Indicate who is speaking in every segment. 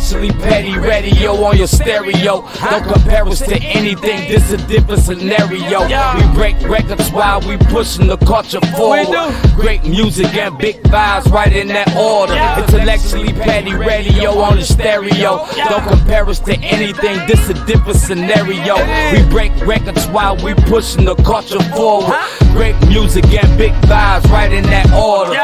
Speaker 1: Intellectually petty radio on your stereo. Don't compare us to anything, this a different scenario. We break records while we pushing the culture forward. Great music and big vibes right in that order. Intellectually petty radio on the stereo. Don't compare us to anything, this a different scenario. We break records while we pushing the culture forward. Great music and big vibes right in that order.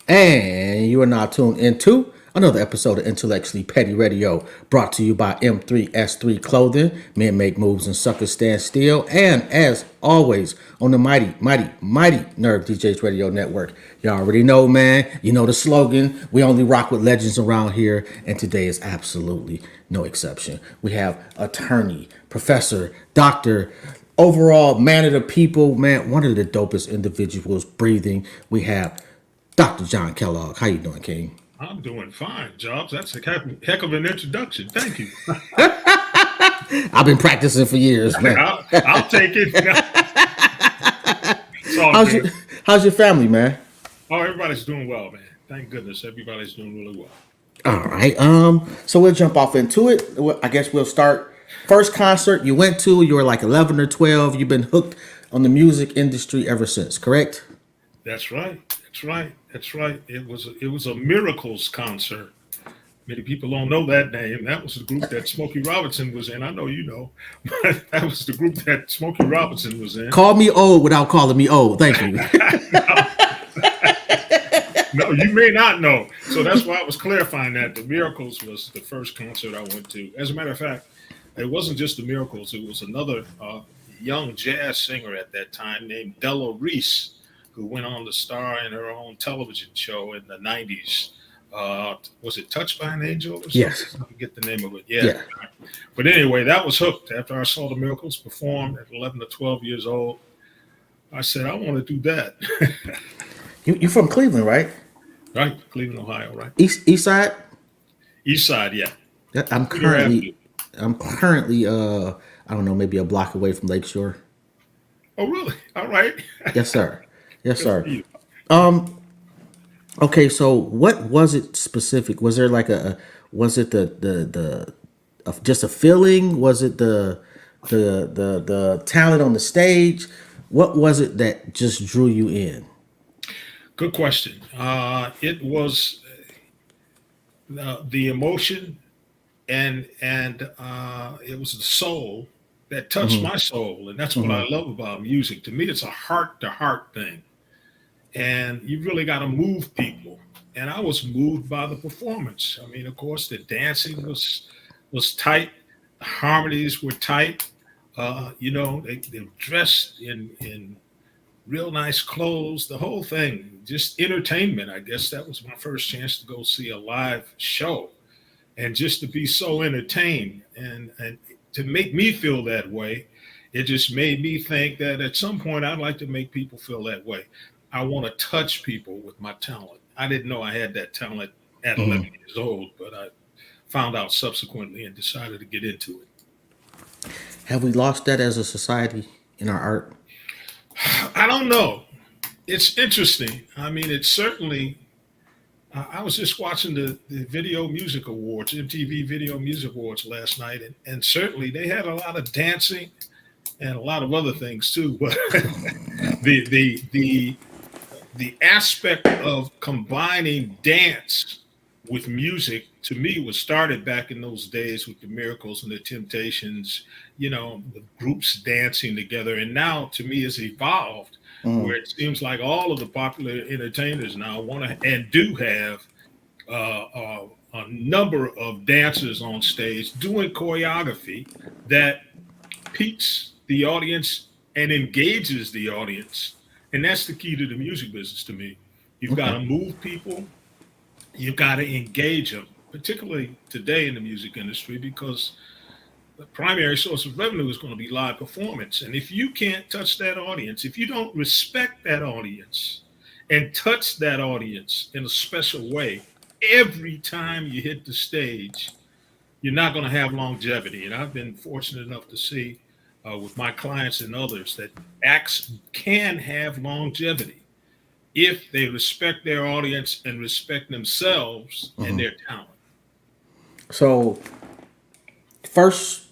Speaker 2: And you are now tuned into another episode of Intellectually Petty Radio, brought to you by M3S3 Clothing. Men make moves and suckers stand still. And as always, on the mighty Nerve DJs Radio Network. You already know, man. You know the slogan. We only rock with legends around here. And today is absolutely no exception. We have attorney, professor, doctor, overall man of the people, man, one of the dopest individuals breathing. We have Dr. John Kellogg. How you doing, King?
Speaker 3: I'm doing fine, Jobs. That's a heck of an introduction. Thank you.
Speaker 2: I've been practicing for years, man.
Speaker 3: I'll take it.
Speaker 2: How's your family, man?
Speaker 3: Oh, everybody's doing well, man. Thank goodness. Everybody's doing really well.
Speaker 2: All right. So we'll jump off into it. I guess we'll start. First concert you went to, you were like 11 or 12. You've been hooked on the music industry ever since, correct?
Speaker 3: That's right. It was a Miracles concert. Many people don't know that name. That was the group that Smokey Robinson was in. I know you know, but that was the group that Smokey Robinson was in.
Speaker 2: Call me old without calling me old. Thank you.
Speaker 3: No, you may not know. So that's why I was clarifying that. The Miracles was the first concert I went to. As a matter of fact, it wasn't just the Miracles. It was another young jazz singer at that time named Della Reese, who went on to star in her own television show in the 90s. Was it Touched by an Angel or something?
Speaker 2: Yes.
Speaker 3: I forget the name of it. Yeah. But anyway, that was hooked. After I saw the Miracles perform at 11 to 12 years old, I said, I want to do that.
Speaker 2: You're from Cleveland, right?
Speaker 3: Right. Cleveland, Ohio, right?
Speaker 2: East side?
Speaker 3: East side, yeah.
Speaker 2: I'm currently I don't know, maybe a block away from Lakeshore.
Speaker 3: Oh, really? All right.
Speaker 2: Yes, sir. Okay, so what was it specific? Was there like was it the just a feeling? Was it the talent on the stage? What was it that just drew you in?
Speaker 3: Good question. It was the emotion and it was the soul that touched my soul. And that's what I love about music. To me, it's a heart-to-heart thing. And you really got to move people. And I was moved by the performance. I mean, of course, the dancing was tight. The harmonies were tight. They dressed in real nice clothes, the whole thing, just entertainment. I guess that was my first chance to go see a live show. And just to be so entertained and to make me feel that way, it just made me think that at some point I'd like to make people feel that way. I want to touch people with my talent. I didn't know I had that talent at 11 years old, but I found out subsequently and decided to get into it.
Speaker 2: Have we lost that as a society in our art?
Speaker 3: I don't know. It's interesting. I mean, it's certainly, I was just watching the Video Music Awards, MTV Video Music Awards last night, and certainly they had a lot of dancing and a lot of other things too, but the aspect of combining dance with music, to me, was started back in those days with the Miracles and the Temptations, the groups dancing together. And now, to me, it's evolved where it seems like all of the popular entertainers now want to and do have a number of dancers on stage doing choreography that piques the audience and engages the audience. And that's the key to the music business to me. You've got to move people. You've got to engage them, particularly today in the music industry, because the primary source of revenue is going to be live performance. And if you can't touch that audience, if you don't respect that audience and touch that audience in a special way every time you hit the stage, you're not going to have longevity. And I've been fortunate enough to see with my clients and others that acts can have longevity if they respect their audience and respect themselves and their talent.
Speaker 2: So first,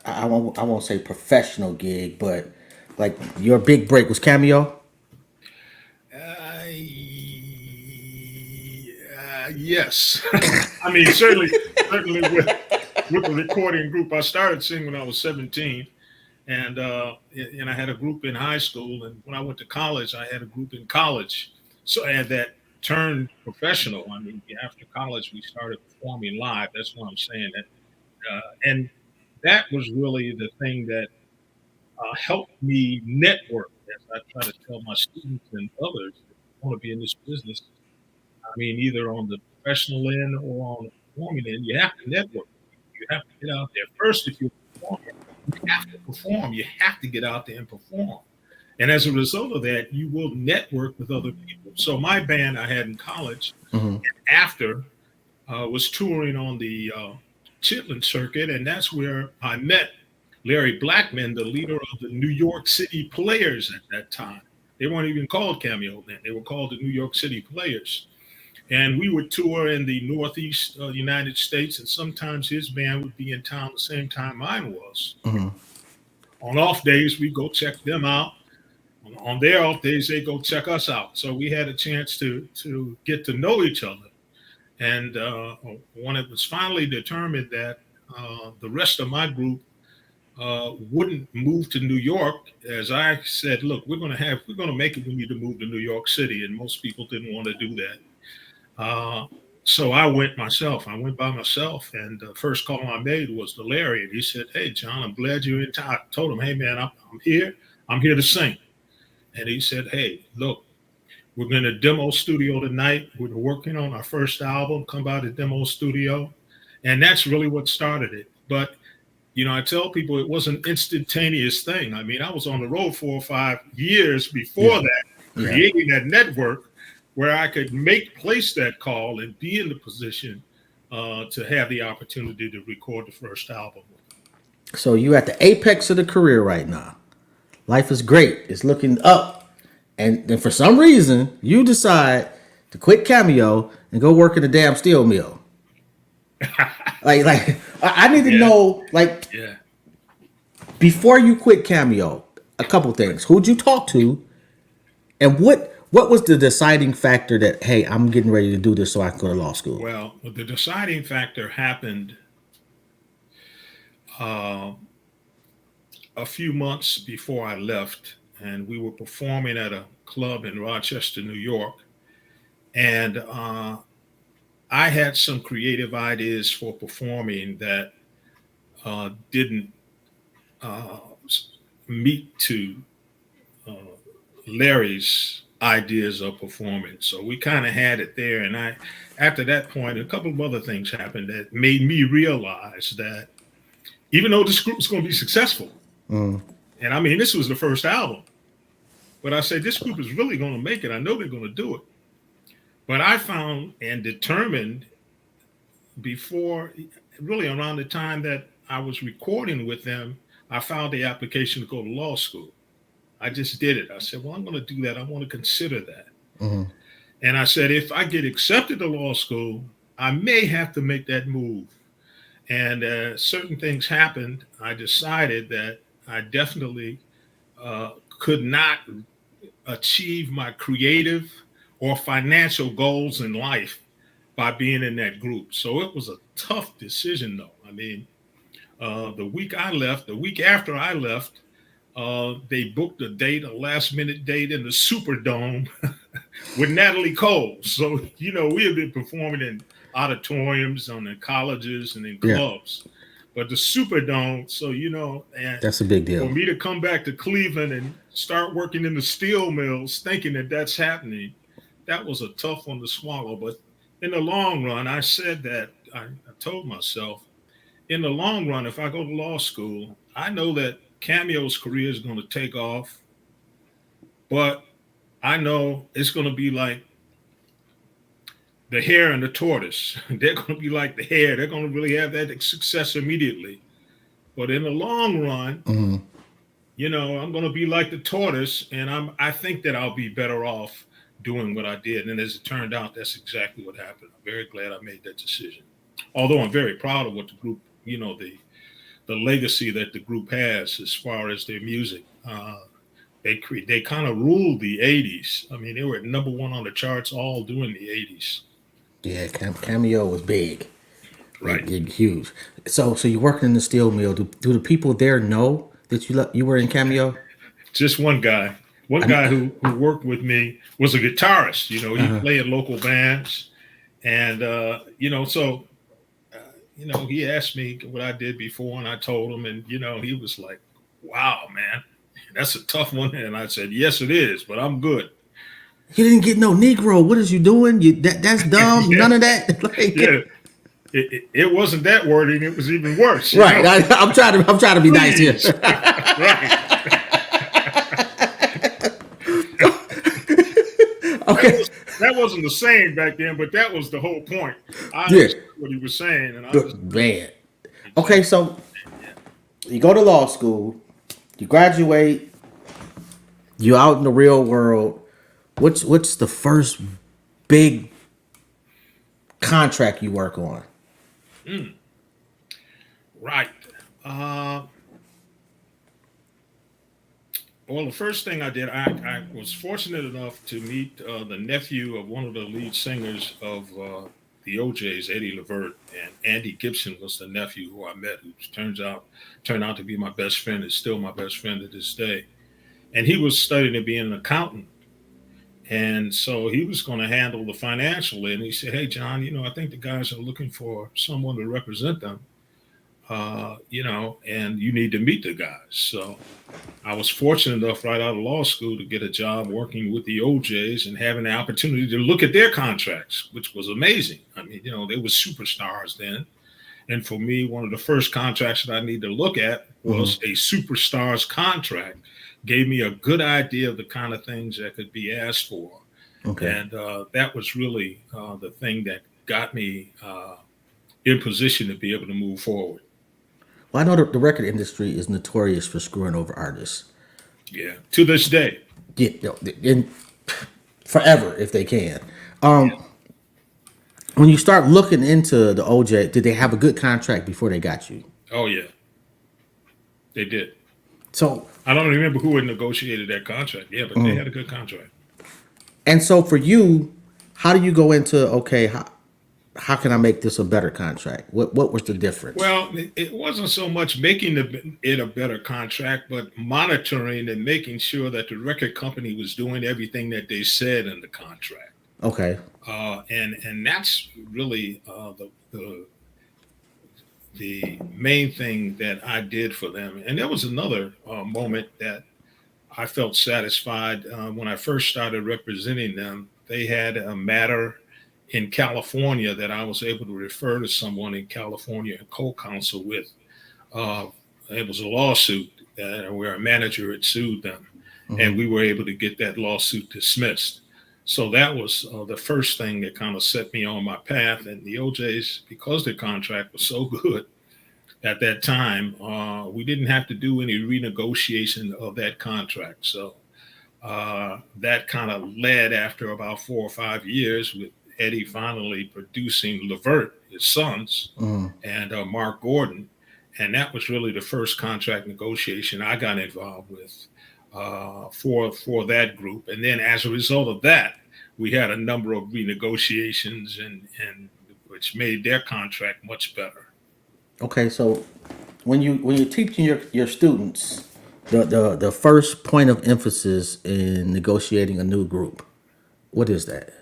Speaker 2: I won't say professional gig, but like your big break was Cameo.
Speaker 3: Uh, yes, I mean certainly with the recording group. I started singing when I was 17, and I had a group in high school, and when I went to college, I had a group in college. So I had that turned professional. I mean, after college, we started performing live. That's what I'm saying. And that was really the thing that helped me network, as I try to tell my students and others that want to be in this business. I mean, either on the professional end or on the performing end, you have to network. You have to get out there. First, if you're a performer, you have to perform. You have to get out there and perform. And as a result of that, you will network with other people. So my band I had in college,
Speaker 2: Hmm.
Speaker 3: after was touring on the Chitlin circuit, and that's where I met Larry Blackman, the leader of the New York City Players at that time. They weren't even called Cameo then; they were called the New York City Players. And we would tour in the Northeast United States, and sometimes his band would be in town the same time mine was.
Speaker 2: Hmm.
Speaker 3: On off days, we go check them out. On their off days, they go check us out. So we had a chance to get to know each other. And when it was finally determined that the rest of my group wouldn't move to New York, as I said, look, we're going to make it. We need to move to New York City, and most people didn't want to do that. Uh, so I went myself. I went by myself, and the first call I made was to Larry, and he said, "Hey, John, I'm glad you're in town." I told him, "Hey, man, I'm here. I'm here to sing." And he said, "Hey, look, we're going to demo studio tonight. We're working on our first album. Come by the demo studio," and that's really what started it. But I tell people it was an instantaneous thing. I mean, I was on the road 4 or 5 years before
Speaker 2: Yeah.
Speaker 3: that,
Speaker 2: Yeah.
Speaker 3: creating that network where I could place that call and be in the position to have the opportunity to record the first album.
Speaker 2: So you at the apex of the career right now. Life is great. It's looking up. And then for some reason, you decide to quit Cameo and go work in a damn steel mill. Like I need to
Speaker 3: Yeah,
Speaker 2: know, like,
Speaker 3: yeah.
Speaker 2: before you quit Cameo, a couple things. Who'd you talk to? And what was the deciding factor that, hey, I'm getting ready to do this so I can go to law school?
Speaker 3: Well, the deciding factor happened uh, a few months before I left, and we were performing at a club in Rochester, New York. And I had some creative ideas for performing that didn't uh, meet to uh, Larry's ideas of performing. So we kind of had it there. And after that point, a couple of other things happened that made me realize that even though this group was going to be successful,
Speaker 2: Mm.
Speaker 3: and I mean, this was the first album, but I said, this group is really going to make it. I know they're going to do it. But I found and determined before, really around the time that I was recording with them, I filed the application to go to law school. I just did it. I said, well, I'm going to do that. I want to consider that.
Speaker 2: Mhm.
Speaker 3: And I said, if I get accepted to law school, I may have to make that move. And certain things happened. I decided that I definitely could not achieve my creative or financial goals in life by being in that group. So it was a tough decision, though. I mean, the week after I left, they booked a date, a last minute date in the Superdome with Natalie Cole. So, we have been performing in auditoriums, on in colleges, and in
Speaker 2: Yeah,
Speaker 3: clubs. But the Superdome, so, and
Speaker 2: that's a big
Speaker 3: for
Speaker 2: deal.
Speaker 3: me to come back to Cleveland and start working in the steel mills, thinking that that's happening, that was a tough one to swallow. But in the long run, I said that I told myself, in the long run, if I go to law school, I know that Cameo's career is going to take off, but I know it's going to be like the hare and the tortoise. They're going to be like the hare. They're going to really have that success immediately. But in the long run,
Speaker 2: Hmm.
Speaker 3: I'm going to be like the tortoise, and I think that I'll be better off doing what I did. And as it turned out, that's exactly what happened. I'm very glad I made that decision. Although I'm very proud of what the group, the legacy that the group has as far as their music. They kind of ruled the '80s. I mean, they were number one on the charts all during the '80s.
Speaker 2: Yeah, Cameo was big,
Speaker 3: Right.
Speaker 2: huge. So you're working in the steel mill. Do the people there know that you were in Cameo?
Speaker 3: Just one guy. One
Speaker 2: I,
Speaker 3: guy who worked with me was a guitarist. He
Speaker 2: uh,
Speaker 3: played in local bands, and so he asked me what I did before, and I told him, and he was like, "Wow, man, that's a tough one." And I said, "Yes, it is, but I'm good."
Speaker 2: you didn't get no Negro. What is you doing? That's dumb.
Speaker 3: Yeah,
Speaker 2: None of that.
Speaker 3: yeah.
Speaker 2: Like,
Speaker 3: It wasn't that wording. It was even worse.
Speaker 2: right. I'm trying to be nice here.
Speaker 3: Please, right. That
Speaker 2: Okay.
Speaker 3: was that wasn't the same back then, but that was the whole point. I
Speaker 2: Yeah.
Speaker 3: understood what he was saying, and I just
Speaker 2: Man. Okay,
Speaker 3: exactly.
Speaker 2: so you go to law school, you graduate, you out in the real world. What's the first big contract you work on?
Speaker 3: Mm, right. Uh, well, the first thing I did, I was fortunate enough to meet the nephew of one of the lead singers of the OJ's, Eddie Levert, and Andy Gibson was the nephew who I met, who turned out to be my best friend. Is still my best friend to this day. And he was studying to be an accountant. And so he was going to handle the financial end. He said, "Hey, John, I think the guys are looking for someone to represent them, and you need to meet the guys." So I was fortunate enough right out of law school to get a job working with the OJs and having the opportunity to look at their contracts, which was amazing. I mean, they were superstars then. And for me, one of the first contracts that I needed to look at
Speaker 2: Hmm.
Speaker 3: was a superstars contract. Gave me a good idea of the kind of things that could be asked for.
Speaker 2: Okay.
Speaker 3: And that was really the thing that got me in position to be able to move forward.
Speaker 2: Well, I know the record industry is notorious for screwing over artists.
Speaker 3: Yeah. To this day.
Speaker 2: Yeah, in forever if they can. Um, when you start looking into the OJ, did they have a good contract before they got you?
Speaker 3: Oh, yeah, they did.
Speaker 2: So
Speaker 3: I don't remember who had negotiated that contract. Yeah, but they had a good contract.
Speaker 2: so for you, how do you go into okay? How can I make this a better contract? What was the difference?
Speaker 3: Well, it wasn't so much making it a better contract, but monitoring and making sure that the record company was doing everything that they said in the contract.
Speaker 2: Okay.
Speaker 3: And that's really the main thing that I did for them. And there was another moment that I felt satisfied when I first started representing them. They had a matter in California that I was able to refer to someone in California and co-counsel with. Uh, it was a lawsuit where a manager had sued them, and we were able to get that lawsuit dismissed. So that was the first thing that kind of set me on my path. And the OJ's, because their contract was so good at that time, we didn't have to do any renegotiation of that contract. So that kind of led after about 4 or 5 years with Eddie finally producing Levert, his sons, and Mark Gordon. And that was really the first contract negotiation I got involved with for that group. And then as a result of that, we had a number of renegotiations and which made their contract much better.
Speaker 2: Okay. So when you're teaching your students, the first point of emphasis in negotiating a new group, what is that?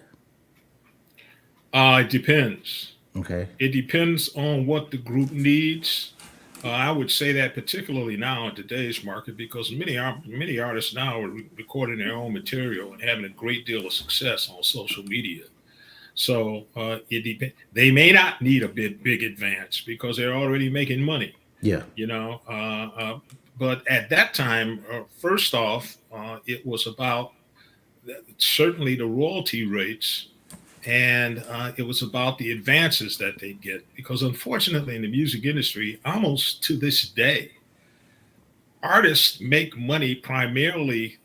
Speaker 3: It depends.
Speaker 2: Okay.
Speaker 3: It depends on what the group needs. I would say that particularly now in today's market, because many artists now are recording their own material and having a great deal of success on social media. So it depends. They may not need a big advance because they're already making money.
Speaker 2: Yeah.
Speaker 3: You know, but at that time, first off, it was about certainly the royalty rates, and it was about the advances that they get. Because unfortunately, in the music industry, almost to this day, artists make money primarily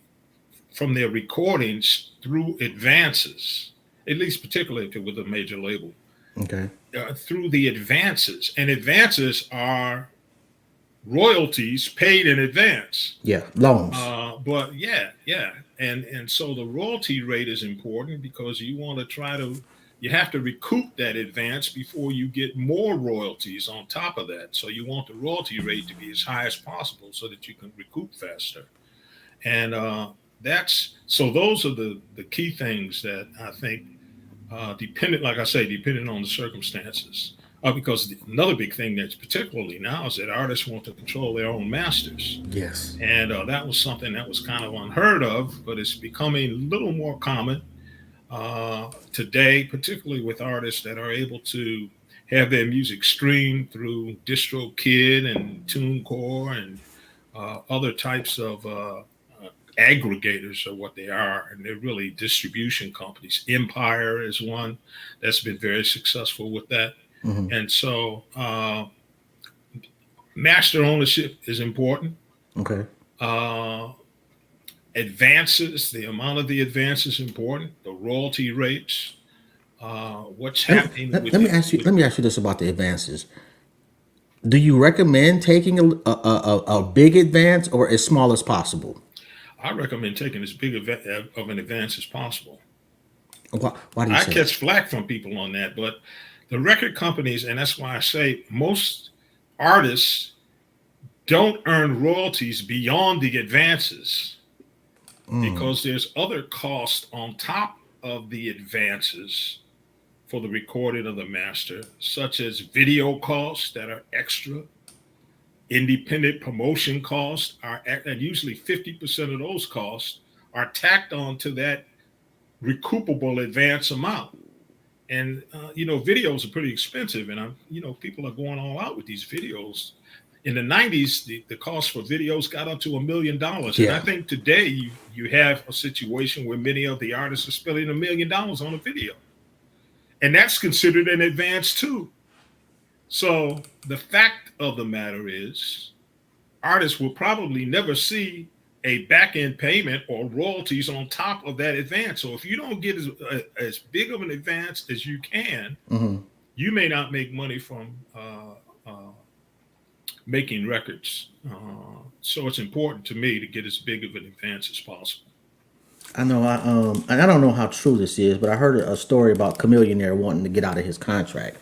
Speaker 3: from their recordings through advances, at least particularly if it was a major label,
Speaker 2: Okay.
Speaker 3: through the advances. And advances are royalties paid in advance.
Speaker 2: Yeah. Loans.
Speaker 3: But yeah, yeah, and so the royalty rate is important because you want to try to you have to recoup that advance before you get more royalties on top of that. So you want the royalty rate to be as high as possible so that you can recoup faster. And that's so those are the key things that I think dependent, like I say, depending on the circumstances. Because another big thing that's particularly now is that artists want to control their own masters.
Speaker 2: Yes.
Speaker 3: And that was something that was kind of unheard of, but it's becoming a little more common today, particularly with artists that are able to have their music streamed through DistroKid and TuneCore and other types of aggregators are what they are, and they're really distribution companies. Empire is one that's been very successful with that.
Speaker 2: Hmm.
Speaker 3: And so master ownership is important.
Speaker 2: Okay.
Speaker 3: Uh, Advances, the amount of the advance is important. The royalty rates, what's happening with
Speaker 2: Let me
Speaker 3: the,
Speaker 2: ask you.
Speaker 3: with,
Speaker 2: Let me ask you this about the advances. Do you recommend taking a big advance or as small as possible?
Speaker 3: I recommend taking as big of an advance as possible.
Speaker 2: Why do you
Speaker 3: I
Speaker 2: say that?
Speaker 3: catch flack from people on that, but the record companies, and that's why I say most artists don't earn royalties beyond the advances
Speaker 2: Mm,
Speaker 3: because there's other costs on top of the advances for the recording of the master, such as video costs that are extra, independent promotion costs are, and usually 50% of those costs are tacked on to that recoupable advance amount. And videos are pretty expensive, and people are going all out with these videos. In the '90s, the cost for videos got up to $1 million, and I
Speaker 2: yeah.
Speaker 3: think today you have a situation where many of the artists are spending $1 million on a video, and that's considered an advance too. So the fact of the matter is, artists will probably never see a back end payment or royalties on top of that advance. So if you don't get as big of an advance as you can,
Speaker 2: Hmm.
Speaker 3: you may not make money from making records. So it's important to me to get as big of an advance as possible.
Speaker 2: I know. And I don't know how true this is, but I heard a story about Chameleonaire wanting to get out of his contract,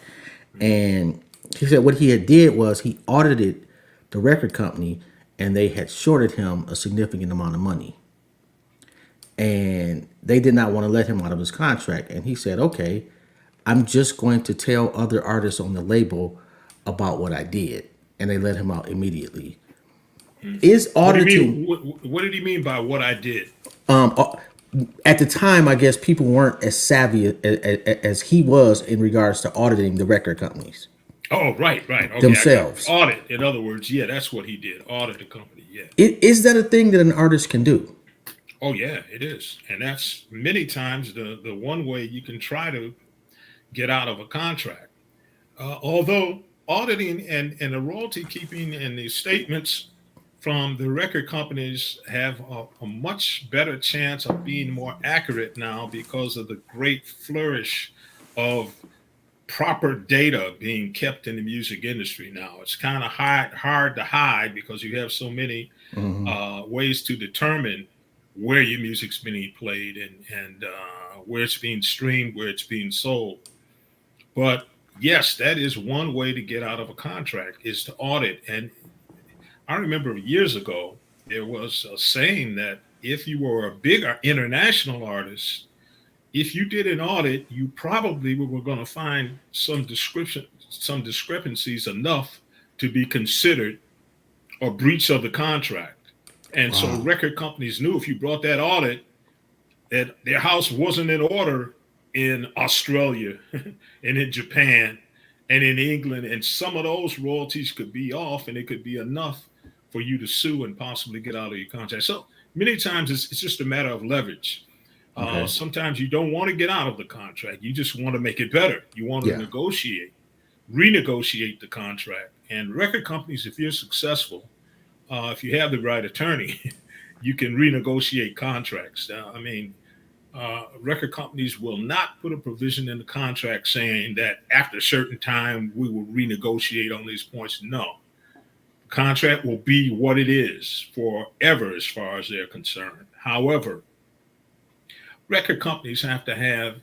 Speaker 2: and he said what he had did was he audited the record company, and they had shorted him a significant amount of money, and they did not want to let him out of his contract. And he said, "Okay, I'm just going to tell other artists on the label about what I did," and they let him out immediately. Is
Speaker 3: What do you
Speaker 2: auditing
Speaker 3: mean? What did he mean by what I did?
Speaker 2: um au- at the time? I guess people weren't as savvy as he was in regards to auditing the record companies
Speaker 3: Oh, right, right. Okay, I got
Speaker 2: themselves.
Speaker 3: audit. In other words, yeah, that's what he did. Audit the company. Yeah.
Speaker 2: Is that a thing that an artist can do?
Speaker 3: Oh, yeah, it is, and that's many times the one way you can try to get out of a contract. Although auditing and the royalty keeping and the statements from the record companies have a much better chance of being more accurate now because of the great flourish of proper data being kept in the music industry now. It's kind of hard to hide because you have so many
Speaker 2: Hmm.
Speaker 3: ways to determine where your music's being played and where it's being streamed, where it's being sold. But yes, that is one way to get out of a contract is to audit. And I remember years ago there was a saying that if you were a big international artist, if you did an audit, you probably were going to find some discrepancies enough to be considered a breach of the contract. And so
Speaker 2: Wow.
Speaker 3: record companies knew if you brought that audit, that their house wasn't in order in Australia and in Japan and in England. And some of those royalties could be off and it could be enough for you to sue and possibly get out of your contract. So many times it's just a matter of leverage.
Speaker 2: Okay.
Speaker 3: Sometimes you don't want to get out of the contract. You just want to make it better. You want to
Speaker 2: Yeah.
Speaker 3: renegotiate the contract. And record companies, if you're successful, if you have the right attorney, you can renegotiate contracts. Record companies will not put a provision in the contract saying that after a certain time we will renegotiate on these points. No, the contract will be what it is forever as far as they're concerned. However, record companies have to have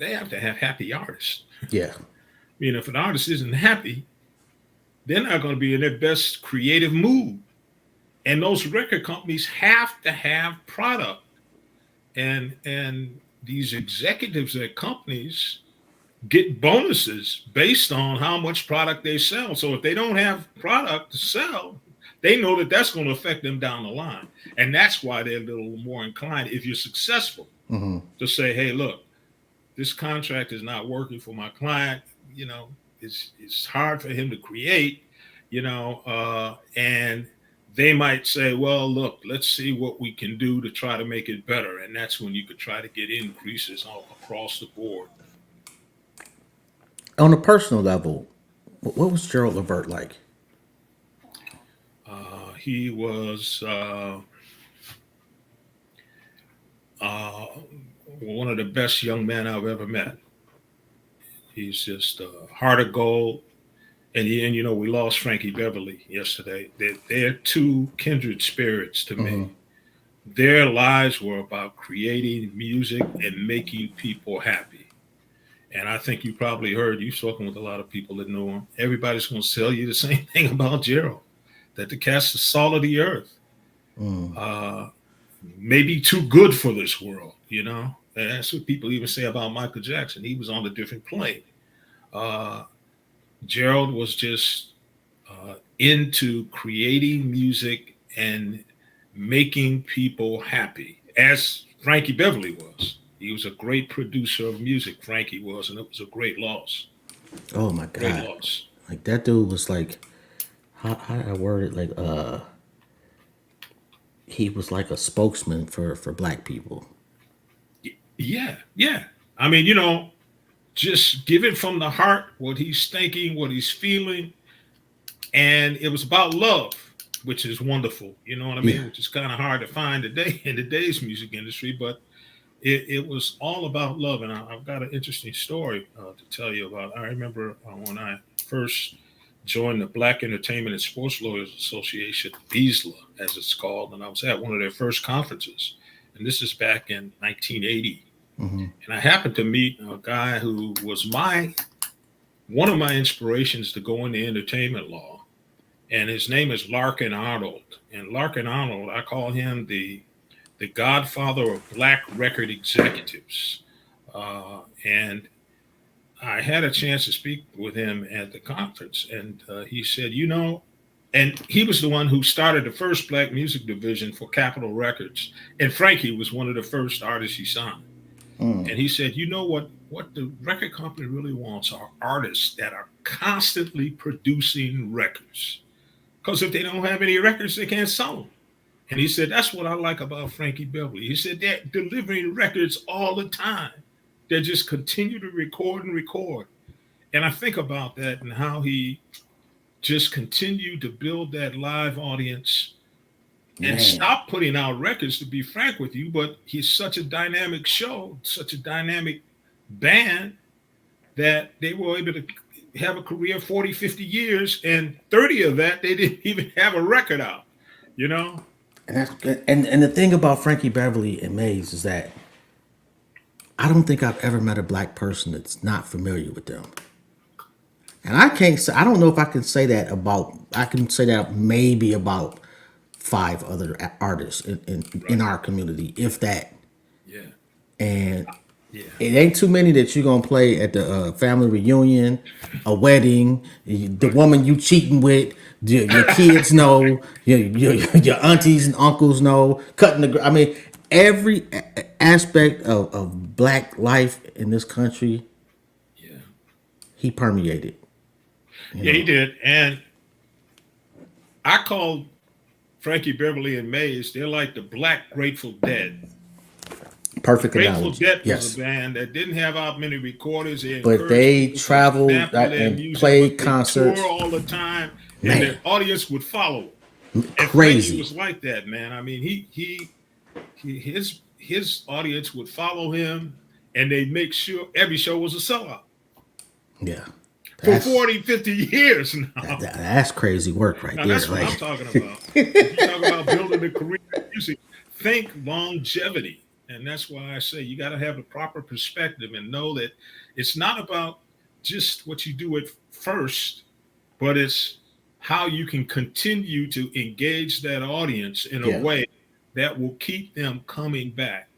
Speaker 3: happy artists.
Speaker 2: Yeah.
Speaker 3: I mean, if an artist isn't happy, they're not going to be in their best creative mood. And those record companies have to have product. And these executives at companies get bonuses based on how much product they sell. So if they don't have product to sell, they know that that's going to affect them down the line. And that's why they're a little more inclined, if you're successful,
Speaker 2: Mm-hmm.
Speaker 3: to say, hey, look, this contract is not working for my client. It's hard for him to create, and they might say, well, look, let's see what we can do to try to make it better. And that's when you could try to get increases all across the board.
Speaker 2: On a personal level, what was Gerald Levert like?
Speaker 3: He was one of the best young men I've ever met. He's just heart of gold. And we lost Frankie Beverly yesterday. They're two kindred spirits to me.
Speaker 2: Mm-hmm.
Speaker 3: Their lives were about creating music and making people happy. And I think you probably heard, you've spoken with a lot of people that know him. Everybody's going to tell you the same thing about Gerald, that the cat's the salt of the earth.
Speaker 2: Mm.
Speaker 3: Maybe too good for this world, And that's what people even say about Michael Jackson. He was on a different plane. Gerald was just into creating music and making people happy, as Frankie Beverly was. He was a great producer of music, Frankie was, and it was a great loss.
Speaker 2: Oh my
Speaker 3: Great
Speaker 2: God.
Speaker 3: loss.
Speaker 2: Like that dude was like, how did I word it? Like, he was like a spokesman for black people.
Speaker 3: Yeah, yeah. I mean, just give it from the heart what he's thinking, what he's feeling. And it was about love, which is wonderful. You know what I mean?
Speaker 2: Yeah.
Speaker 3: Which is kind of hard to find today in today's music industry, but it was all about love. And I've got an interesting story to tell you about. I remember when I first joined the Black Entertainment and Sports Lawyers Association, BESLA, as it's called, and I was at one of their first conferences. And this is back in 1980.
Speaker 2: Mm-hmm.
Speaker 3: And I happened to meet a guy who was one of my inspirations to go into entertainment law. And his name is Larkin Arnold. And Larkin Arnold, I call him the godfather of black record executives. And I had a chance to speak with him at the conference. And he said, and he was the one who started the first black music division for Capitol Records. And Frankie was one of the first artists he signed. And he said, what the record company really wants are artists that are constantly producing records. Because if they don't have any records, they can't sell them. And he said, that's what I like about Frankie Beverly. He said, they're delivering records all the time. They just continue to record and record. And I think about that and how he just continued to build that live audience and stop putting out records, to be frank with you. But he's such a dynamic show, such a dynamic band, that they were able to have a career 40, 50 years, and 30 of that, they didn't even have a record out,
Speaker 2: And and the thing about Frankie Beverly and Maze is that I don't think I've ever met a black person that's not familiar with them. And I don't know if I can say that maybe about 5 other artists in our community, if that.
Speaker 3: Yeah.
Speaker 2: And
Speaker 3: Yeah.
Speaker 2: it ain't too many that you're going to play at the family reunion, a wedding, the woman you cheating with, your kids know, your aunties and uncles know, every aspect of black life in this country,
Speaker 3: Yeah.
Speaker 2: he permeated.
Speaker 3: Yeah, he did. And I call Frankie Beverly and Maze, they're like the black Grateful Dead.
Speaker 2: Perfect
Speaker 3: Grateful
Speaker 2: analogy.
Speaker 3: Dead was a
Speaker 2: Yes.
Speaker 3: band that didn't have out many recorders. They
Speaker 2: But
Speaker 3: encouraged
Speaker 2: they
Speaker 3: people to
Speaker 2: traveled
Speaker 3: sample their
Speaker 2: and
Speaker 3: music, but
Speaker 2: played
Speaker 3: they tour
Speaker 2: concerts.
Speaker 3: all the time, and
Speaker 2: Man,
Speaker 3: their audience would follow. And Frankie
Speaker 2: crazy.
Speaker 3: was like that, man. I mean, his audience would follow him, and they make sure every show was a sellout
Speaker 2: Yeah.
Speaker 3: for
Speaker 2: That's
Speaker 3: 40, 50 years now.
Speaker 2: that's crazy work right
Speaker 3: Now
Speaker 2: there.
Speaker 3: that's what
Speaker 2: Like
Speaker 3: I'm talking about. If you talk about building a career in music, think longevity. And that's why I say you got to have the proper perspective and know that it's not about just what you do at first, but it's how you can continue to engage that audience in a
Speaker 2: yeah.
Speaker 3: way that will keep them coming back.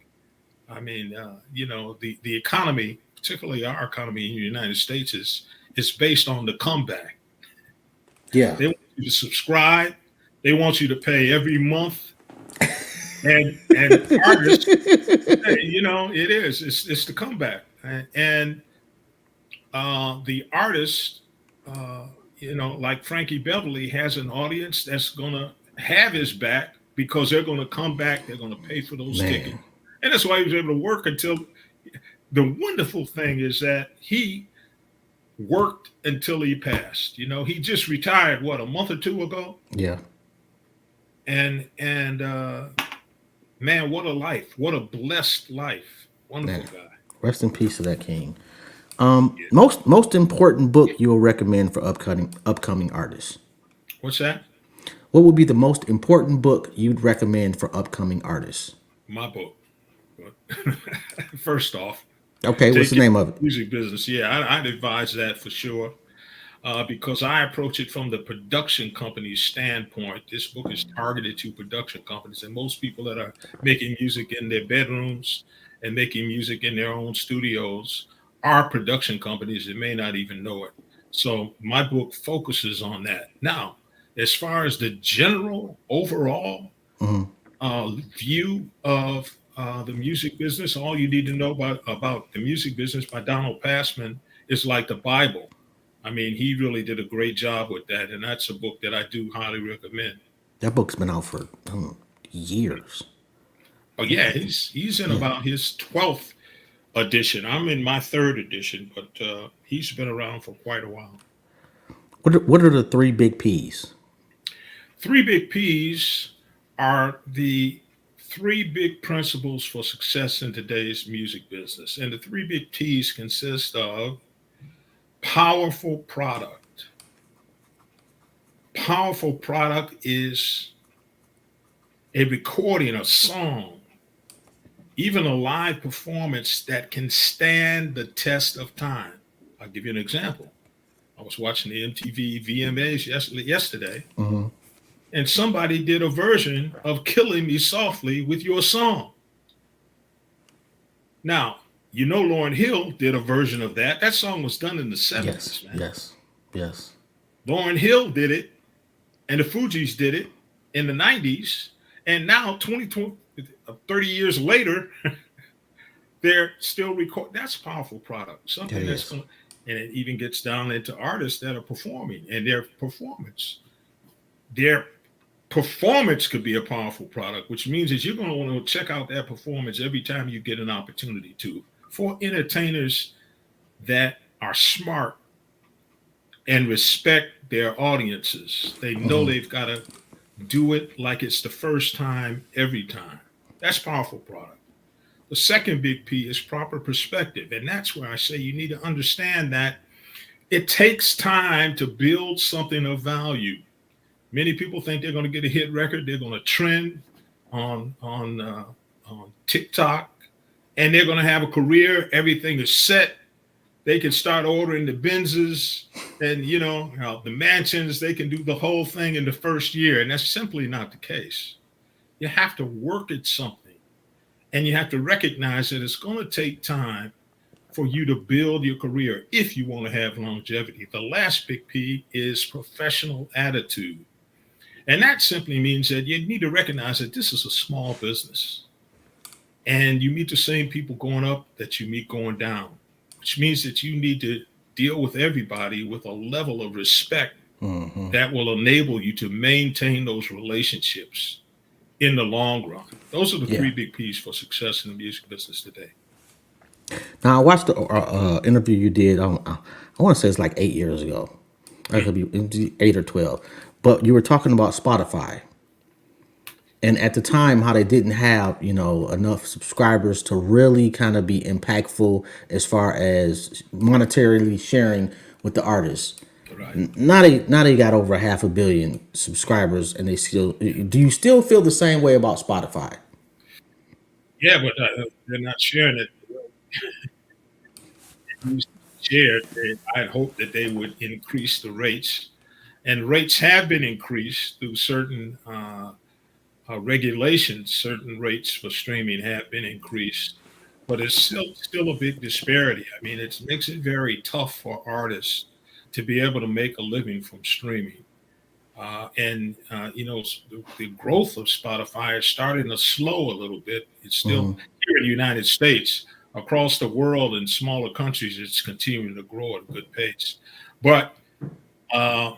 Speaker 3: I mean, the economy, particularly our economy in the United States, is based on the comeback.
Speaker 2: Yeah.
Speaker 3: They want you to subscribe. They want you to pay every month. And artists, it is. It's the comeback. And the artist, like Frankie Beverly, has an audience that's gonna have his back because they're gonna come back. They're gonna pay for those tickets,
Speaker 2: Man.
Speaker 3: and that's why he was able to work until. The wonderful thing is that he worked until he passed. He just retired what, a month or two ago,
Speaker 2: Yeah.
Speaker 3: and man, what a life! What a blessed life! Wonderful
Speaker 2: Man.
Speaker 3: guy.
Speaker 2: Rest in peace to that king.
Speaker 3: Yeah.
Speaker 2: Most important book you'll recommend for upcoming artists.
Speaker 3: What's that?
Speaker 2: What would be the most important book you'd recommend for upcoming artists?
Speaker 3: My book. First off,
Speaker 2: Okay, what's
Speaker 3: take
Speaker 2: the
Speaker 3: it
Speaker 2: name of it?
Speaker 3: music business. Yeah, I'd advise that for sure. Because I approach it from the production company's standpoint. This book is targeted to production companies, and most people that are making music in their bedrooms and making music in their own studios are production companies that may not even know it. So my book focuses on that. Now, as far as the general overall
Speaker 2: Mhm.
Speaker 3: view of the music business, all you need to know about the music business by Donald Passman is like the Bible. I mean, he really did a great job with that, and that's a book that I do highly recommend.
Speaker 2: That book's been out for years.
Speaker 3: Oh yeah, he's in
Speaker 2: Yeah.
Speaker 3: about his 12th edition. I'm in my third edition, but he's been around for quite a while.
Speaker 2: What are the three big P's?
Speaker 3: Three big P's are the three big principles for success in today's music business, and the three big P's consist of powerful product. Powerful product is a recording, a song, even a live performance that can stand the test of time. I'll give you an example. I was watching the MTV VMAs yesterday,
Speaker 2: Hmm.
Speaker 3: and somebody did a version of Killing Me Softly with Your Song. Now, Lauryn Hill did a version of that. That song was done in the
Speaker 2: Yes.
Speaker 3: 70s, man.
Speaker 2: Yes. Yes.
Speaker 3: Lauryn Hill did it, and the Fugees did it in the 90s. And now, 30 years later, they're still recording. That's a powerful product.
Speaker 2: That
Speaker 3: Something that's
Speaker 2: is.
Speaker 3: going to, and it even gets down into artists that are performing and their performance. Their performance could be a powerful product, which means that you're going to want to check out that performance every time you get an opportunity to. For entertainers that are smart and respect their audiences, they know
Speaker 2: Hmm.
Speaker 3: they've got to do it like it's the first time every time. That's powerful product. The second big P is proper perspective. And that's where I say you need to understand that it takes time to build something of value. Many people think they're going to get a hit record, they're going to trend on TikTok, and they're going to have a career. Everything is set. They can start ordering the Benzes and the mansions. They can do the whole thing in the first year, and that's simply not the case. You have to work at something, and you have to recognize that it's going to take time for you to build your career if you want to have longevity. The last big P is professional attitude. And that simply means that you need to recognize that this is a small business. And you meet the same people going up that you meet going down, which means that you need to deal with everybody with a level of respect
Speaker 2: Hmm.
Speaker 3: that will enable you to maintain those relationships in the long run. Those are the
Speaker 2: Yeah.
Speaker 3: three big P's for success in the music business today.
Speaker 2: Now I watched the interview you did. I want to say it's like 8 years ago. It could be 8 or 12. But you were talking about Spotify, and at the time, how they didn't have enough subscribers to really kind of be impactful as far as monetarily sharing with the artists.
Speaker 3: Right.
Speaker 2: Now they got over 500 million subscribers, and they still. Do you still feel the same way about Spotify?
Speaker 3: Yeah, but they're not sharing it. Shared, I'd hope that they would increase the rates, and rates have been increased through certain regulations. Certain rates for streaming have been increased, but it's still a big disparity. I mean, it makes it very tough for artists to be able to make a living from streaming. And the growth of Spotify is starting to slow a little bit. It's still here in the United States, across the world in smaller countries, it's continuing to grow at a good pace. But uh,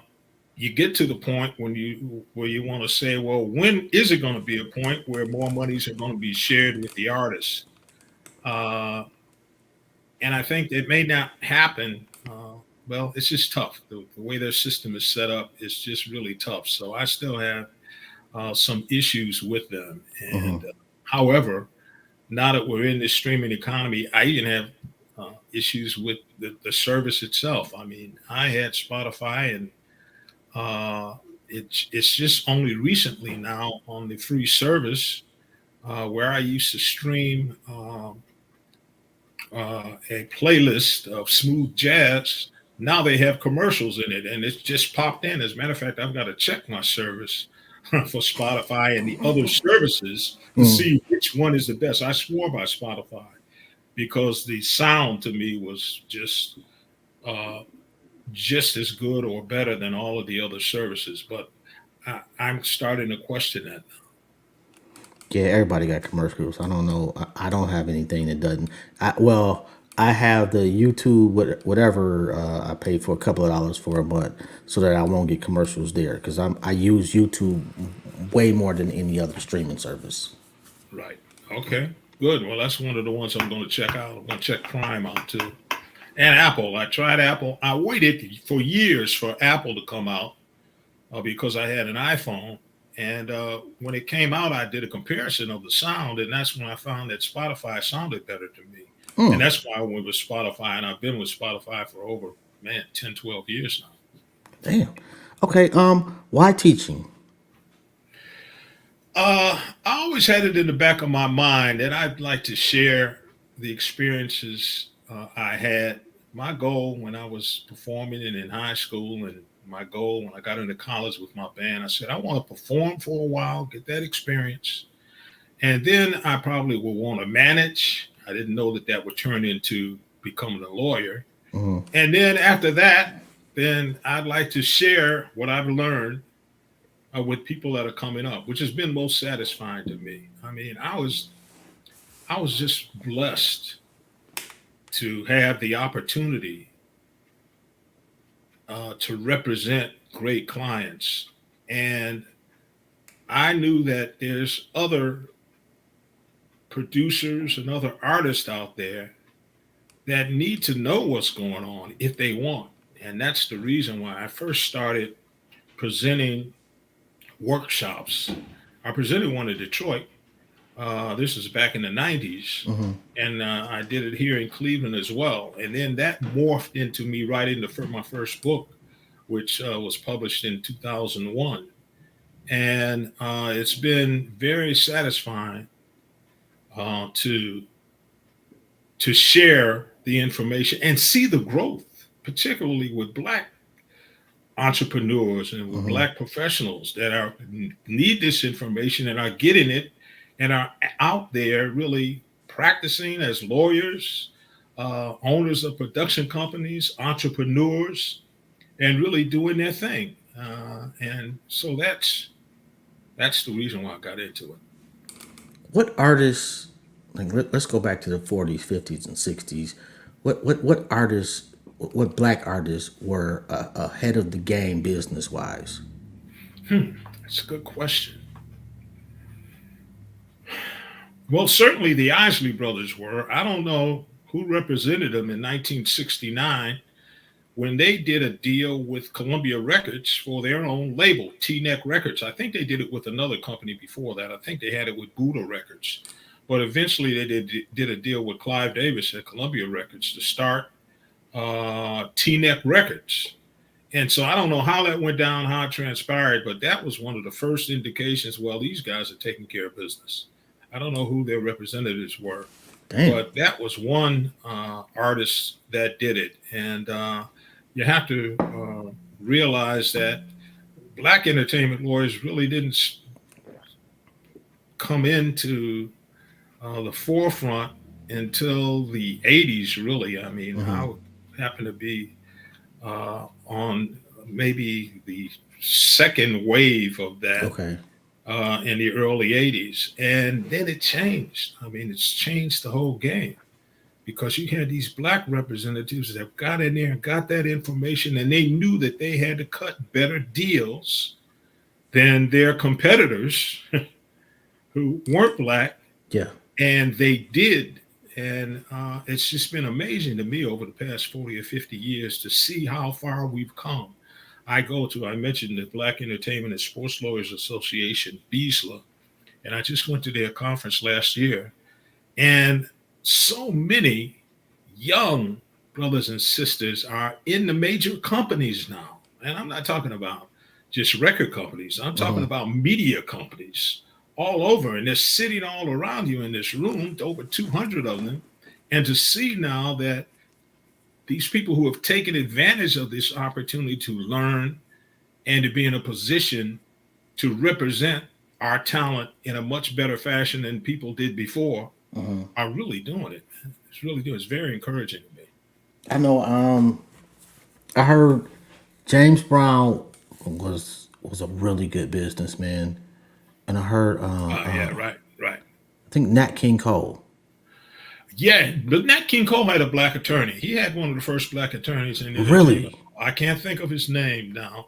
Speaker 3: you get to the point where you want to say, well, when is it going to be a point where more monies are going to be shared with the artists? Uh, and I think it may not happen. Well, it's just tough. The way their system is set up is just really tough. So I still have some issues with them. And however, now that we're in this streaming economy, I even have issues with the service itself. I mean, I had Spotify, and it's just only recently now on the free service where I used to stream a playlist of smooth jazz. Now they have commercials in it, and it's just popped in. As a matter of fact, I've got to check my service for Spotify and the other services to see which one is the best. I swore by Spotify because the sound to me was uh, just as good or better than all of the other services. But I'm starting to question that.
Speaker 2: Yeah, everybody got commercials. I don't know. I don't have anything that doesn't. Well, I have the YouTube whatever I pay for a couple of dollars for a month so that I won't get commercials there because I use YouTube way more than any other streaming service.
Speaker 3: Right. Okay. Good. Well, that's one of the ones I'm going to check out. I'm going to check Prime out too. And Apple. I tried Apple. I waited for years for Apple to come out because I had an iPhone. And when it came out, I did a comparison of the sound, and that's when I found that Spotify sounded better to me. And that's why I went with Spotify, and I've been with Spotify for over, man, 10, 12 years now.
Speaker 2: Damn. Okay. Why teaching?
Speaker 3: I always had it in the back of my mind that I'd like to share the experiences I had. My goal when I was performing and in high school, and my goal when I got into college with my band, I said, I want to perform for a while, get that experience. And then I probably will want to manage. I didn't know that that would turn into becoming a lawyer. And then after that, then I'd like to share what I've learned with people that are coming up, which has been most satisfying to me. I mean, I was just blessed to have the opportunity to represent great clients, and I knew that there's other producers and other artists out there that need to know what's going on if they want. And that's the reason why I first started presenting workshops. I presented one in Detroit. This is back in the 90s. And I did it here in Cleveland as well. And then that morphed into me writing my first book, which was published in 2001. And it's been very satisfying to share the information and see the growth, particularly with Black entrepreneurs and with Black professionals that need this information and are getting it and are out there really practicing as lawyers, owners of production companies, entrepreneurs, and really doing their thing. And so that's the reason why I got into it.
Speaker 2: What artists? Like, let's go back to the 40s, 50s, and 60s. What artists? What black artists were ahead of the game business wise?
Speaker 3: That's a good question. Well, certainly the Isley brothers were. I don't know who represented them in 1969 when they did a deal with Columbia Records for their own label, T-Neck Records. I think they did it with another company before that. I think they had it with Buddha Records. But eventually they did a deal with Clive Davis at Columbia Records to start T-Neck Records. And so I don't know how that went down, how it transpired, but that was one of the first indications. Well, these guys are taking care of business. I don't know who their representatives were,
Speaker 2: Damn.
Speaker 3: but that was one artist that did it. And you have to realize that black entertainment lawyers really didn't come into the forefront until the 80s, really. I mean, I happen to be on maybe the second wave of that
Speaker 2: Okay.
Speaker 3: in the early 80s. And then it changed. I mean, it's changed the whole game because you had these black representatives that got in there and got that information, and they knew that they had to cut better deals than their competitors who weren't black.
Speaker 2: Yeah.
Speaker 3: And they did. And it's just been amazing to me over the past 40 or 50 years to see how far we've come. I mentioned the Black Entertainment and Sports Lawyers Association, BESLA, and I just went to their conference last year. And so many young brothers and sisters are in the major companies now. And I'm not talking about just record companies. I'm talking about media companies all over, and they're sitting all around you in this room, over 200 of them. And to see now that these people who have taken advantage of this opportunity to learn and to be in a position to represent our talent in a much better fashion than people did before are really doing it. It's really doing. It's very encouraging to me.
Speaker 2: I know. I heard James Brown was a really good businessman, and I heard.
Speaker 3: Yeah, right.
Speaker 2: I think Nat King Cole.
Speaker 3: Yeah, but Nat King Cole had a black attorney. He had one of the first black attorneys in the
Speaker 2: Really?
Speaker 3: I can't think of his name now,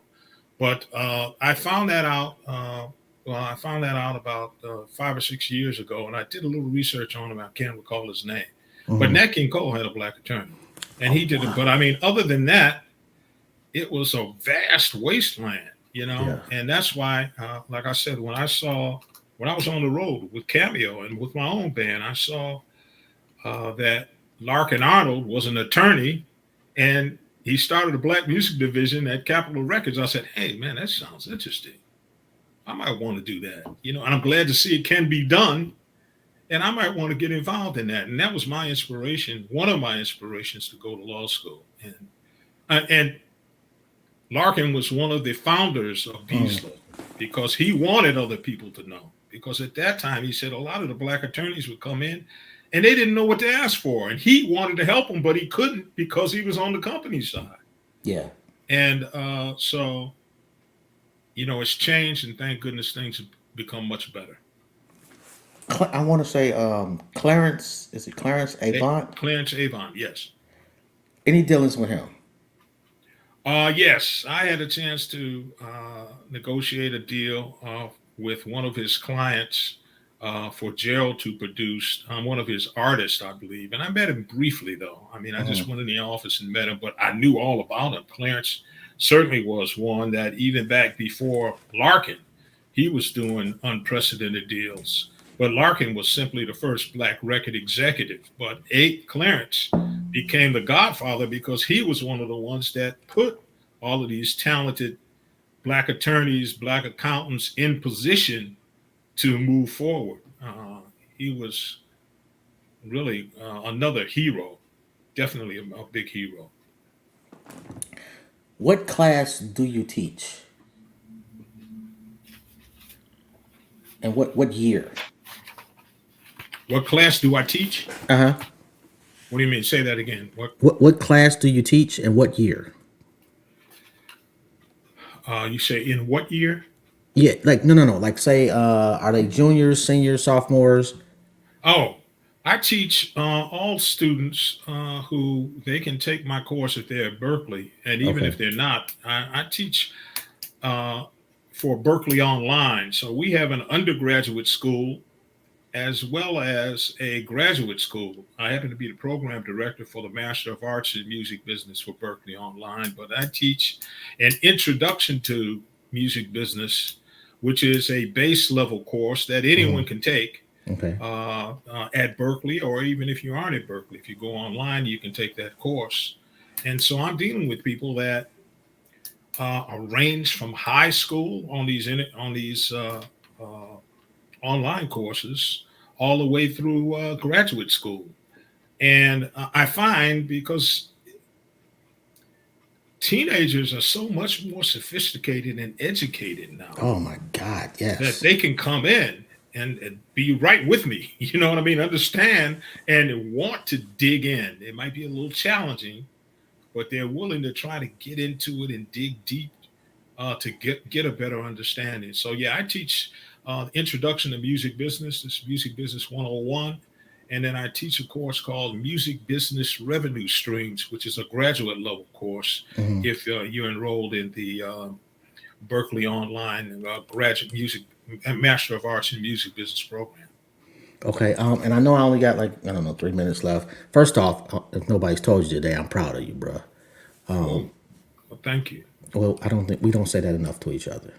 Speaker 3: but I found that out. I found that out about 5 or 6 years ago, and I did a little research on him. I can't recall his name, but Nat King Cole had a black attorney, and he did it. But I mean, other than that, it was a vast wasteland, and that's why, like I said, when I was on the road with Cameo and with my own band, I saw that Larkin Arnold was an attorney, and he started a black music division at Capitol Records. I said, hey, man, that sounds interesting. I might want to do that, and I'm glad to see it can be done, and I might want to get involved in that. And that was my inspiration, one of my inspirations to go to law school. And Larkin was one of the founders of BESLA because he wanted other people to know. Because at that time, he said a lot of the black attorneys would come in and they didn't know what to ask for. And he wanted to help them, but he couldn't because he was on the company side.
Speaker 2: Yeah.
Speaker 3: And so, it's changed, and thank goodness things have become much better.
Speaker 2: I want to say Clarence. Is it Clarence Avant?
Speaker 3: Clarence Avant, yes.
Speaker 2: Any dealings with him?
Speaker 3: Yes, I had a chance to negotiate a deal with one of his clients for Gerald to produce one of his artists, I believe. And I met him briefly, though. I mean, I just went in the office and met him, but I knew all about him. Clarence certainly was one that even back before Larkin, he was doing unprecedented deals. But Larkin was simply the first black record executive. But Clarence became the godfather because he was one of the ones that put all of these talented black attorneys, black accountants in position to move forward. He was really another hero, definitely a big hero.
Speaker 2: What class do you teach? And what year?
Speaker 3: What class do I teach?
Speaker 2: Uh-huh.
Speaker 3: What do you mean? Say that again.
Speaker 2: What class do you teach and what year?
Speaker 3: You say in what year?
Speaker 2: Yeah, like no. Like say, are they juniors, seniors, sophomores?
Speaker 3: Oh, I teach all students who they can take my course if they're at Berkeley, and even if they're not, I teach for Berkeley Online. So we have an undergraduate school as well as a graduate school. I happen to be the program director for the Master of Arts in Music Business for Berkeley Online, but I teach an introduction to music business, which is a base level course that anyone can take
Speaker 2: Okay.
Speaker 3: at Berkeley, or even if you aren't at Berkeley, if you go online, you can take that course. And so I'm dealing with people that range from high school on these uh, online courses all the way through graduate school. And I find because teenagers are so much more sophisticated and educated now
Speaker 2: Oh my God,
Speaker 3: that
Speaker 2: yes.
Speaker 3: they can come in and be right with me. You know what I mean? Understand and want to dig in. It might be a little challenging, but they're willing to try to get into it and dig deep to get a better understanding. So yeah, I teach introduction to music business. This is Music Business 101. And then I teach a course called Music Business Revenue Streams, which is a graduate level course
Speaker 2: Hmm.
Speaker 3: if you're enrolled in the Berkeley Online Graduate Music Master of Arts in Music Business program.
Speaker 2: Okay. And I know I only got like, I don't know, 3 minutes left. First off, if nobody's told you today, I'm proud of you, bro.
Speaker 3: Oh, well, thank you.
Speaker 2: Well, I don't think we don't say that enough to each other.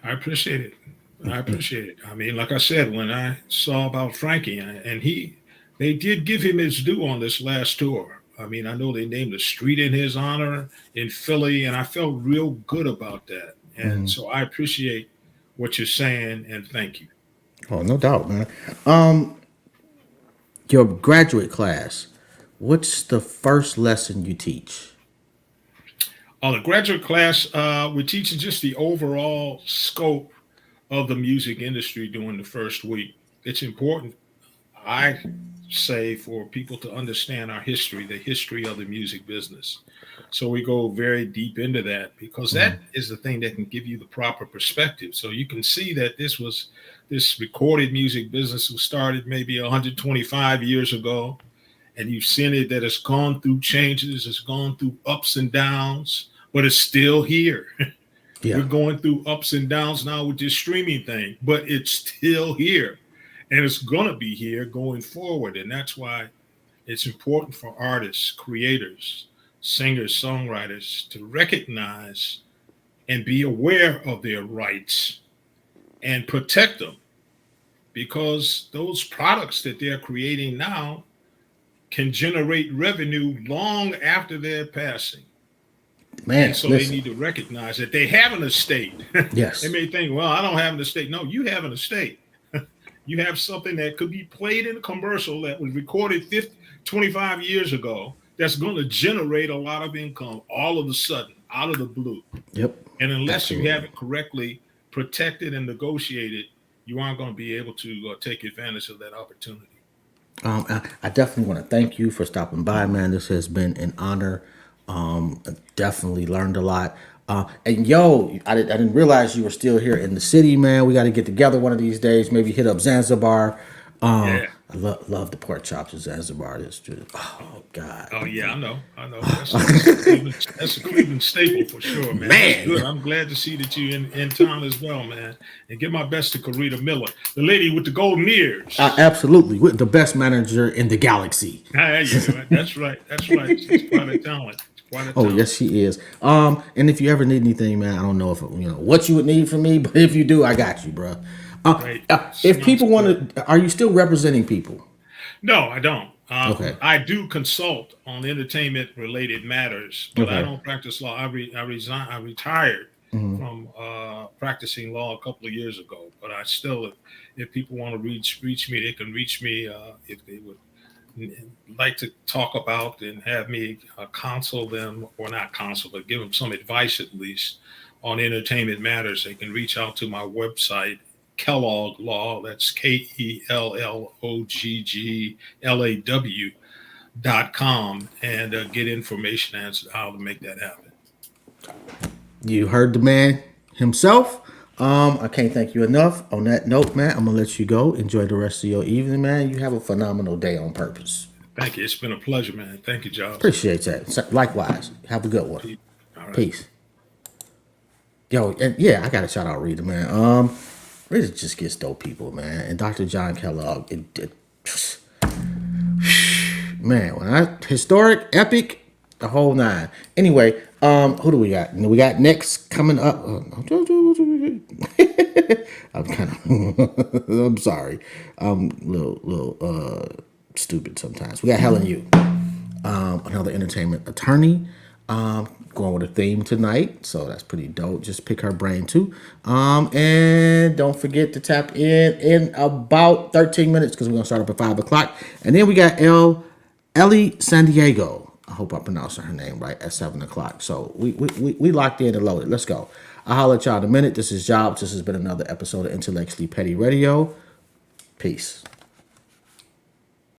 Speaker 3: I appreciate it. I appreciate it. I mean, like I said, when I saw about Frankie, and they did give him his due on this last tour. I mean, I know they named a street in his honor in Philly, and I felt real good about that. And
Speaker 2: Hmm.
Speaker 3: so I appreciate what you're saying, and thank you.
Speaker 2: Oh, no doubt, man. Um, your graduate class, what's the first lesson you teach?
Speaker 3: On the graduate class, we're teaching just the overall scope of the music industry during the first week. It's important, I say, for people to understand our history, the history of the music business. So we go very deep into that because that is the thing that can give you the proper perspective. So you can see that this recorded music business was started maybe 125 years ago, and you've seen it that it's gone through changes, it's gone through ups and downs, but it's still here. We're
Speaker 2: Yeah.
Speaker 3: going through ups and downs now with this streaming thing, but it's still here and it's going to be here going forward. And that's why it's important for artists, creators, singers, songwriters to recognize and be aware of their rights and protect them because those products that they're creating now can generate revenue long after their passing. And
Speaker 2: Man,
Speaker 3: so they
Speaker 2: listen.
Speaker 3: need to recognize that they have an estate. They
Speaker 2: Yes.
Speaker 3: may think, well, I don't have an estate. No, you have an estate. You have something that could be played in a commercial that was recorded 50, 25 years ago that's going to generate a lot of income all of a sudden, out of the blue.
Speaker 2: Yep.
Speaker 3: And unless you have
Speaker 2: Absolutely.
Speaker 3: it correctly protected and negotiated, you aren't going to be able to take advantage of that opportunity.
Speaker 2: I definitely want to thank you for stopping by, man. This has been an honor. I definitely learned a lot. And yo, I didn't realize you were still here in the city, man. We got to get together one of these days. Maybe hit up Zanzibar.
Speaker 3: Yeah.
Speaker 2: I love the pork chops in Zanzibar. It's just, oh God,
Speaker 3: Oh yeah, I know. I know. That's a Cleveland staple for sure, man. That's good.
Speaker 2: man.
Speaker 3: I'm glad to see that you in town as well, man. And give my best to Karita Miller, the lady with the golden ears.
Speaker 2: Absolutely, with the best manager in the galaxy.
Speaker 3: Ah, you go. That's right. That's right. She's quite a talent. Quite a
Speaker 2: Oh
Speaker 3: talent.
Speaker 2: yes, she is. And if you ever need anything, man, I don't know if what you would need from me, but if you do, I got you, bro.
Speaker 3: Right.
Speaker 2: If
Speaker 3: Sounds
Speaker 2: people
Speaker 3: good.
Speaker 2: want to, are you still representing people?
Speaker 3: No, I don't.
Speaker 2: Okay.
Speaker 3: I do consult on entertainment related matters, but I
Speaker 2: Okay.
Speaker 3: don't practice law. I resign. I retired
Speaker 2: Hmm.
Speaker 3: from practicing law a couple of years ago. But I still, if people want to reach me, they can reach me if they would like to talk about and have me counsel them, or not counsel, but give them some advice at least on entertainment matters. They can reach out to my website, Kellogg Law. That's KELLOGGLAW.com, and get information as to how to make that happen.
Speaker 2: You heard the man himself. I can't thank you enough. On that note, man, I'm gonna let you go. Enjoy the rest of your evening, man. You have a phenomenal day on purpose.
Speaker 3: Thank you. It's been a pleasure, man. Thank you, Giles.
Speaker 2: Appreciate that. Likewise. Have a good one.
Speaker 3: All right.
Speaker 2: Peace. Yo, and yeah, I gotta shout out Rita, man. Really just gets dope people, man. And Dr. John Kellogg, man, when historic, epic, the whole nine. Anyway, who do we got? We got next coming up. I'm kind of, I'm sorry. I'm a little stupid sometimes. We got Helen Yu, another entertainment attorney. Going with a theme tonight, so that's pretty dope. Just pick her brain too. And don't forget to tap in about 13 minutes because we're gonna start up at 5 o'clock. And then we got Ellie San Diego. I hope I pronounced her name right at 7 o'clock. So we locked in and loaded. Let's go. I'll holler at y'all in a minute. This is Jobs. This has been another episode of Intellectually Petty Radio. Peace.